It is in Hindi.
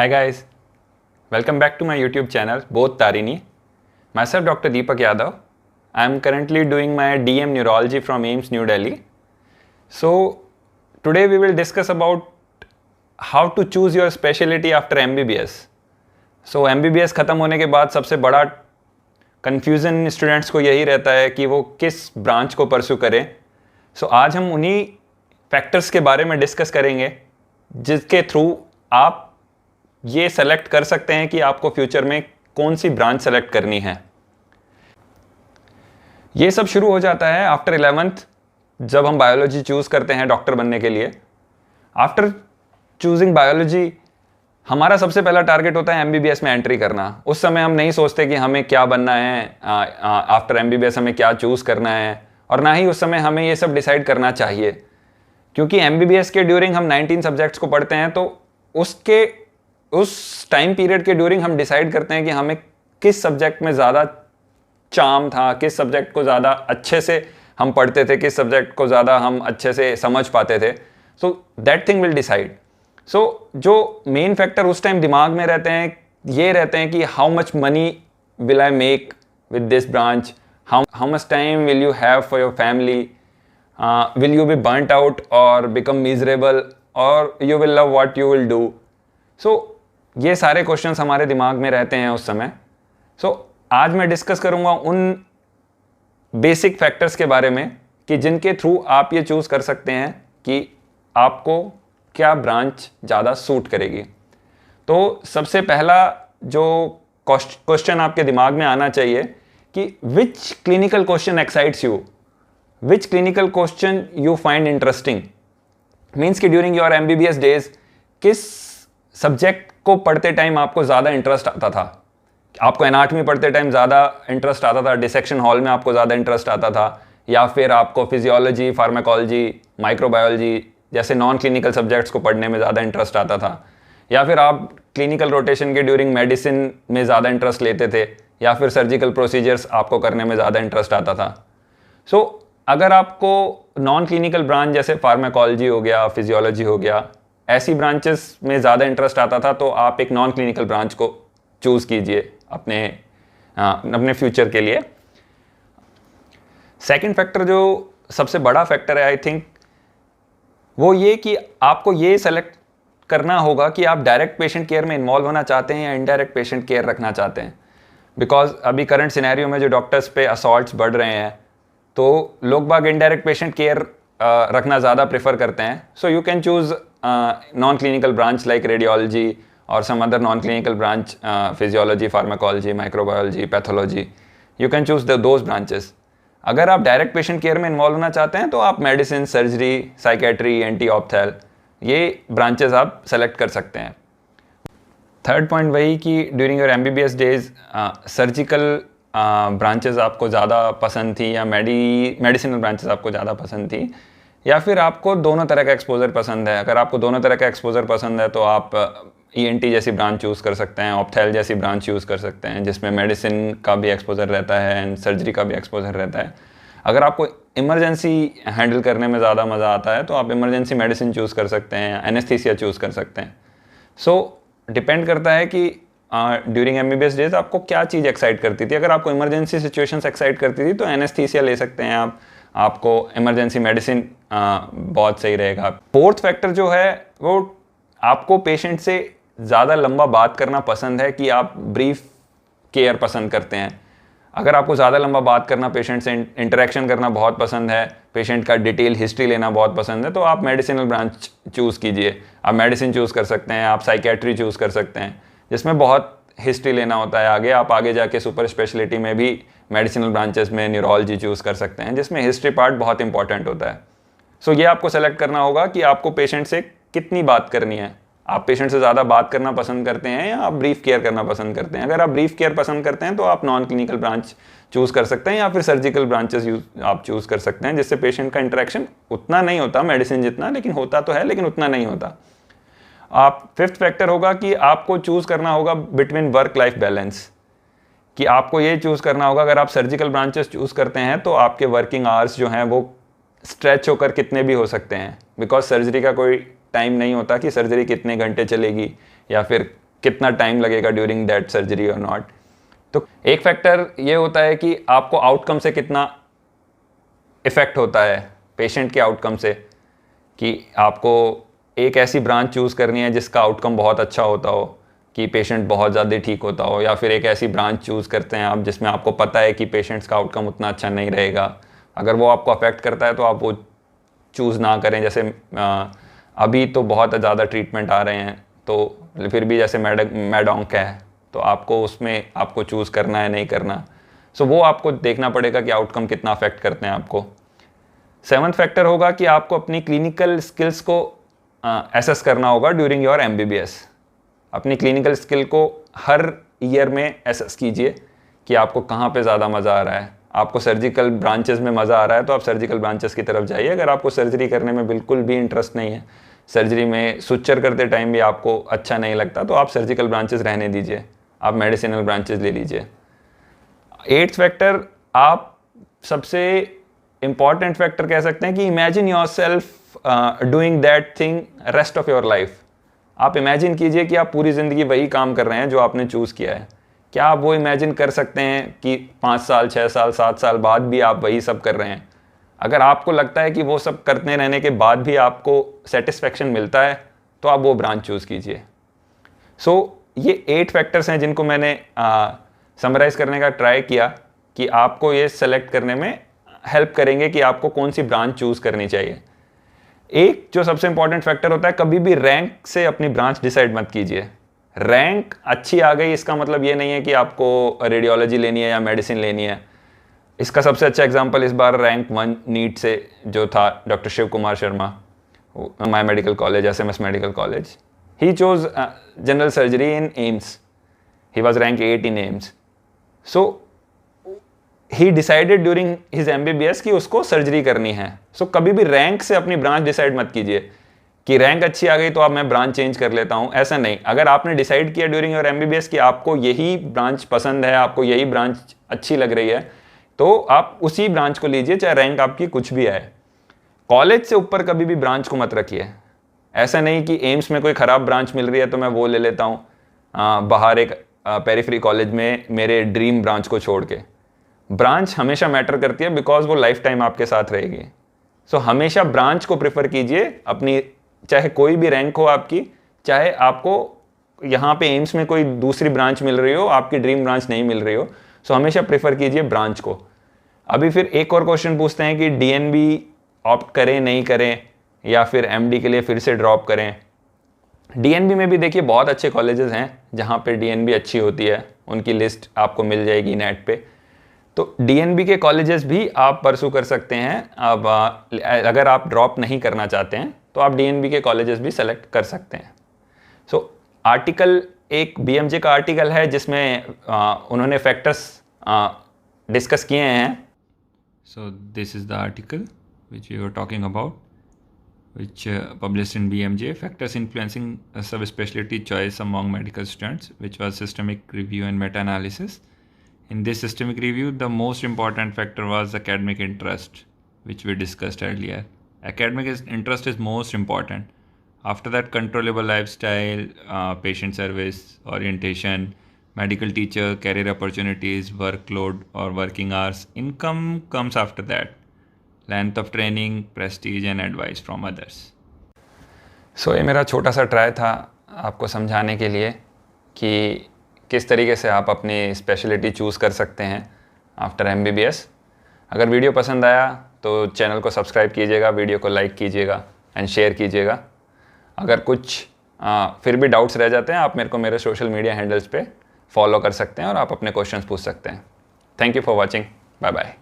Hi guys, welcome back to my YouTube channel Both Tarini. Myself Dr. Deepak Yadav. I am currently doing my DM Neurology from AIIMS New Delhi. So today we will discuss about how to choose your specialty after MBBS. So MBBS ख़त्म होने के बाद सबसे बड़ा कन्फ्यूज़न स्टूडेंट्स को यही रहता है कि वो किस ब्रांच को परस्यू करें. सो आज हम उन्हीं फैक्टर्स के बारे में डिस्कस करेंगे जिसके थ्रू आप ये सेलेक्ट कर सकते हैं कि आपको फ्यूचर में कौन सी ब्रांच सेलेक्ट करनी है. ये सब शुरू हो जाता है आफ्टर 11th जब हम बायोलॉजी चूज़ करते हैं डॉक्टर बनने के लिए. आफ्टर चूजिंग बायोलॉजी हमारा सबसे पहला टारगेट होता है एमबीबीएस में एंट्री करना. उस समय हम नहीं सोचते कि हमें क्या बनना है, आफ्टर एमबीबीएस हमें क्या चूज़ करना है, और ना ही उस समय हमें ये सब डिसाइड करना चाहिए, क्योंकि एमबीबीएस के ड्यूरिंग हम 19 सब्जेक्ट्स को पढ़ते हैं. तो उस टाइम पीरियड के ड्यूरिंग हम डिसाइड करते हैं कि हमें किस सब्जेक्ट में ज़्यादा चार्म था, किस सब्जेक्ट को ज़्यादा अच्छे से हम पढ़ते थे, किस सब्जेक्ट को ज़्यादा हम अच्छे से समझ पाते थे. So that thing will decide. So जो मेन फैक्टर उस टाइम दिमाग में रहते हैं ये रहते हैं कि how much money will I make with this branch, how much time will you have for your family, will you be burnt out और बिकम मिजरेबल, और you will love what you will do. So ये सारे क्वेश्चंस हमारे दिमाग में रहते हैं उस समय. सो आज मैं डिस्कस करूंगा उन बेसिक फैक्टर्स के बारे में कि जिनके थ्रू आप ये चूज़ कर सकते हैं कि आपको क्या ब्रांच ज़्यादा सूट करेगी. तो सबसे पहला जो क्वेश्चन आपके दिमाग में आना चाहिए कि which clinical question excites you, which clinical question you find interesting. Means कि ड्यूरिंग योर एमबीबीएस डेज किस सब्जेक्ट को पढ़ते टाइम आपको ज़्यादा इंटरेस्ट आता था. आपको एनाटमी पढ़ते टाइम ज़्यादा इंटरेस्ट आता था, डिसेक्शन हॉल में आपको ज़्यादा इंटरेस्ट आता था, या फिर आपको फिजियोलॉजी, फार्माकोलॉजी, माइक्रोबायोलॉजी जैसे नॉन क्लिनिकल सब्जेक्ट्स को पढ़ने में ज़्यादा इंटरेस्ट आता था, या फिर आप क्लिनिकल रोटेशन के ड्यूरिंग मेडिसिन में ज़्यादा इंटरेस्ट लेते थे, या फिर सर्जिकल प्रोसीजर्स आपको करने में ज़्यादा इंटरेस्ट आता था. सो अगर आपको नॉन क्लिनिकल ब्रांच जैसे फार्माकोलॉजी हो गया, फिजियोलॉजी हो गया, ऐसी ब्रांचेस में ज़्यादा इंटरेस्ट आता था, तो आप एक नॉन क्लिनिकल ब्रांच को चूज़ कीजिए अपने फ्यूचर के लिए. सेकंड फैक्टर जो सबसे बड़ा फैक्टर है आई थिंक वो ये कि आपको ये सेलेक्ट करना होगा कि आप डायरेक्ट पेशेंट केयर में इन्वॉल्व होना चाहते हैं या इनडायरेक्ट पेशेंट केयर रखना चाहते हैं. बिकॉज अभी करंट सिनेरियो में जो डॉक्टर्स पे असॉल्ट्स बढ़ रहे हैं तो लोग बाग इनडायरेक्ट पेशेंट केयर रखना ज़्यादा प्रेफर करते हैं. So you can choose non-clinical branch like radiology or some other non-clinical branch, physiology, pharmacology, microbiology, pathology. You can choose those branches. अगर आप डायरेक्ट पेशेंट केयर में इन्वॉल्व होना चाहते हैं तो आप मेडिसिन, सर्जरी, साइकेट्री, एंटी ऑप्थेल ये ब्रांचेस आप सेलेक्ट कर सकते हैं. थर्ड पॉइंट वही कि during your MBBS days surgical branches आपको ज़्यादा पसंद थी या मेडिसिनल ब्रांचेस आपको ज़्यादा पसंद थी, या फिर आपको दोनों तरह का एक्सपोजर पसंद है. अगर आपको दोनों तरह का एक्सपोजर पसंद है तो आप ईएनटी जैसी ब्रांच चूज़ कर सकते हैं, ऑप्थेल जैसी ब्रांच यूज़ कर सकते हैं जिसमें मेडिसिन का भी एक्सपोजर रहता है एंड सर्जरी का भी एक्सपोजर रहता है. अगर आपको इमरजेंसी हैंडल करने में ज़्यादा मज़ा आता है तो आप इमरजेंसी मेडिसिन चूज़ कर सकते हैं, एनेस्थीसिया चूज़ कर सकते हैं. सो डिपेंड करता है कि ड्यूरिंग एमबीबीएस डेज आपको क्या चीज़ एक्साइट करती थी. अगर आपको इमरजेंसी सिचुएशंस एक्साइट करती थी तो एनेस्थीसिया ले सकते हैं आपको इमरजेंसी मेडिसिन बहुत सही रहेगा. फोर्थ फैक्टर जो है वो आपको पेशेंट से ज़्यादा लंबा बात करना पसंद है कि आप ब्रीफ केयर पसंद करते हैं. अगर आपको ज़्यादा लंबा बात करना, पेशेंट से इंटरेक्शन करना बहुत पसंद है, पेशेंट का डिटेल हिस्ट्री लेना बहुत पसंद है, तो आप मेडिसिनल ब्रांच चूज़ कीजिए. आप मेडिसिन चूज़ कर सकते हैं, आप साइकेट्री चूज़ कर सकते हैं जिसमें बहुत हिस्ट्री लेना होता है. आप आगे जाके सुपर स्पेशलिटी में भी मेडिसिनल ब्रांचेस में न्यूरोलॉजी चूज़ कर सकते हैं जिसमें हिस्ट्री पार्ट बहुत इंपॉर्टेंट होता है. सो ये आपको सेलेक्ट करना होगा कि आपको पेशेंट से कितनी बात करनी है. आप पेशेंट से ज़्यादा बात करना पसंद करते हैं या आप ब्रीफ केयर करना पसंद करते हैं. अगर आप ब्रीफ केयर पसंद करते हैं तो आप नॉन क्लिनिकल ब्रांच चूज़ कर सकते हैं, या फिर सर्जिकल ब्रांचेस आप चूज़ कर सकते हैं जिससे पेशेंट का इंटरेक्शन उतना नहीं होता मेडिसिन जितना, लेकिन होता तो है लेकिन उतना नहीं होता. आप फिफ्थ फैक्टर होगा कि आपको चूज़ करना होगा बिटवीन वर्क लाइफ बैलेंस, कि आपको ये चूज़ करना होगा. अगर आप सर्जिकल ब्रांचेस चूज़ करते हैं तो आपके वर्किंग आवर्स जो हैं वो स्ट्रेच होकर कितने भी हो सकते हैं, बिकॉज सर्जरी का कोई टाइम नहीं होता कि सर्जरी कितने घंटे चलेगी या फिर कितना टाइम लगेगा ड्यूरिंग दैट सर्जरी और नॉट। तो एक फैक्टर ये होता है कि आपको आउटकम से कितना इफ़ेक्ट होता है, पेशेंट के आउटकम से, कि आपको एक ऐसी ब्रांच चूज़ करनी है जिसका आउटकम बहुत अच्छा होता हो, कि पेशेंट बहुत ज़्यादा ठीक होता हो, या फिर एक ऐसी ब्रांच चूज़ करते हैं आप जिसमें आपको पता है कि पेशेंट्स का आउटकम उतना अच्छा नहीं रहेगा, अगर वो आपको अफेक्ट करता है तो आप वो चूज़ ना करें। जैसे अभी तो बहुत ज़्यादा ट्रीटमेंट आ रहे हैं, तो फिर भी जैसे मेडोंक है, तो आपको उसमें आपको चूज़ करना है नहीं करना, सो वो आपको देखना पड़ेगा कि आउटकम कितना अफेक्ट करते हैं आपको। 7th फैक्टर होगा कि आपको अपनी क्लिनिकल स्किल्स को एसेस करना होगा ड्यूरिंग योर MBBS। अपनी क्लिनिकल स्किल को हर ईयर में एसेस कीजिए कि आपको कहाँ पे ज़्यादा मज़ा आ रहा है। आपको सर्जिकल ब्रांचेस में मज़ा आ रहा है तो आप सर्जिकल ब्रांचेस की तरफ जाइए। अगर आपको सर्जरी करने में बिल्कुल भी इंटरेस्ट नहीं है, सर्जरी में सुचर करते टाइम भी आपको अच्छा नहीं लगता, तो आप सर्जिकल ब्रांचेस रहने दीजिए, आप मेडिसिनल ब्रांचेस ले लीजिए। 8th फैक्टर, आप सबसे इम्पॉर्टेंट फैक्टर कह सकते हैं कि imagine your self doing that thing rest of your life. आप इमेजिन कीजिए कि आप पूरी ज़िंदगी वही काम कर रहे हैं जो आपने चूज़ किया है। क्या आप वो इमेजिन कर सकते हैं कि 5 साल, 6 साल, 7 साल बाद भी आप वही सब कर रहे हैं? अगर आपको लगता है कि वो सब करते रहने के बाद भी आपको सेटिस्फेक्शन मिलता है, तो आप वो ब्रांच चूज़ कीजिए। सो ये 8 फैक्टर्स हैं जिनको मैंने समराइज़ करने का ट्राई किया, कि आपको ये सेलेक्ट करने में हेल्प करेंगे कि आपको कौन सी ब्रांच चूज़ करनी चाहिए। एक जो सबसे इंपॉर्टेंट फैक्टर होता है, कभी भी रैंक से अपनी ब्रांच डिसाइड मत कीजिए। रैंक अच्छी आ गई इसका मतलब ये नहीं है कि आपको रेडियोलॉजी लेनी है या मेडिसिन लेनी है। इसका सबसे अच्छा एग्जांपल इस बार रैंक 1 नीट से जो था doctor Shiv Kumar Sharma, my medical college, SMS medical college, he chose general surgery in AIIMS, he was rank 8 in AIIMS. So he decided during his MBBS कि उसको सर्जरी करनी है। सो कभी भी रैंक से अपनी ब्रांच डिसाइड मत कीजिए कि रैंक अच्छी आ गई तो अब मैं ब्रांच चेंज कर लेता हूँ, ऐसा नहीं। अगर आपने डिसाइड किया ड्यूरिंग योर MBBS कि आपको यही ब्रांच पसंद है, आपको यही ब्रांच अच्छी लग रही है, तो आप उसी ब्रांच को लीजिए, चाहे रैंक आपकी कुछ भी आए। कॉलेज से ऊपर कभी भी ब्रांच को मत रखिए। ऐसा नहीं कि एम्स में कोई ख़राब ब्रांच मिल रही है तो मैं वो ले लेता हूँ, बाहर एक पेरिफेरी कॉलेज में मेरे ड्रीम ब्रांच को छोड़ के। ब्रांच हमेशा मैटर करती है, बिकॉज वो लाइफ टाइम आपके साथ रहेगी। सो हमेशा ब्रांच को प्रेफर कीजिए अपनी, चाहे कोई भी रैंक हो आपकी, चाहे आपको यहाँ पे एम्स में कोई दूसरी ब्रांच मिल रही हो, आपकी ड्रीम ब्रांच नहीं मिल रही हो। सो हमेशा प्रेफर कीजिए ब्रांच को। अभी फिर एक और क्वेश्चन पूछते हैं कि DNB ऑप्ट करें नहीं करें, या फिर MD के लिए फिर से ड्रॉप करें। DNB में भी देखिए बहुत अच्छे कॉलेजेस हैं जहाँ पे DNB अच्छी होती है, उनकी लिस्ट आपको मिल जाएगी नेट पे। तो DNB के कॉलेजेस भी आप परसू कर सकते हैं। अब अगर आप ड्रॉप नहीं करना चाहते हैं तो आप DNB के कॉलेजेस भी सेलेक्ट कर सकते हैं। सो आर्टिकल, एक BMJ का आर्टिकल है जिसमें उन्होंने फैक्टर्स डिस्कस किए हैं। So this is the article which you are talking about, which published in BMJ, Factors Influencing Subspecialty Choice Among Medical Students, which was systemic review and meta-analysis. In this systemic review, the most important factor was academic interest, which we discussed earlier. Academic interest is most important. After that, controllable lifestyle, patient service, orientation, medical teacher, career opportunities, workload or working hours. Income comes after that. Length of training, prestige and advice from others. सो ये मेरा छोटा सा ट्राई था आपको समझाने के लिए कि किस तरीके से आप अपनी स्पेशलिटी चूज़ कर सकते हैं आफ्टर MBBS। अगर वीडियो पसंद आया तो चैनल को सब्सक्राइब कीजिएगा, वीडियो को लाइक कीजिएगा एंड शेयर कीजिएगा। अगर कुछ फिर भी डाउट्स रह जाते हैं, आप मेरे को मेरे सोशल मीडिया हैंडल्स पे फॉलो कर सकते हैं और आप अपने क्वेश्चंस पूछ सकते हैं। Thank you for watching, bye bye.